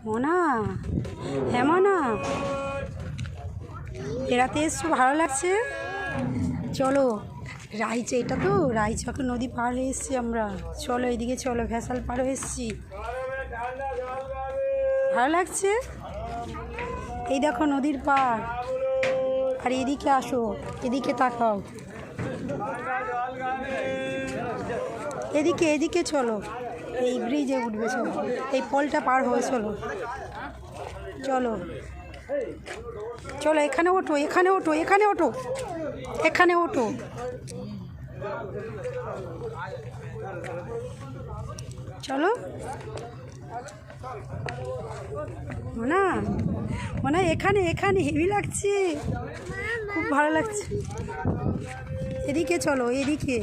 মোনা, হ্যাঁ মোনা, বেড়াতে এসছো, ভালো লাগছে? চলো রাইচ, এটা তো রাইচক নদী পার হয়ে এসছি আমরা। চলো এইদিকে চলো, ভ্যাসাল পার হয়ে এসছি। ভালো লাগছে? এই দেখো নদীর পার। আর এদিকে আসো, এদিকে তাকাও, এদিকে এদিকে চলো। এই ব্রিজে উঠবে, চলো এই পোলটা পার হয়ে চলো। চলো চলো, এখানে ওঠো, এখানে ওঠো, এখানে ওঠো, এখানে ওঠো। চলো মোনা, মোনা এখানে এখানে হেভি লাগছে, খুব ভালো লাগছে। এদিকে চলো, এদিকে।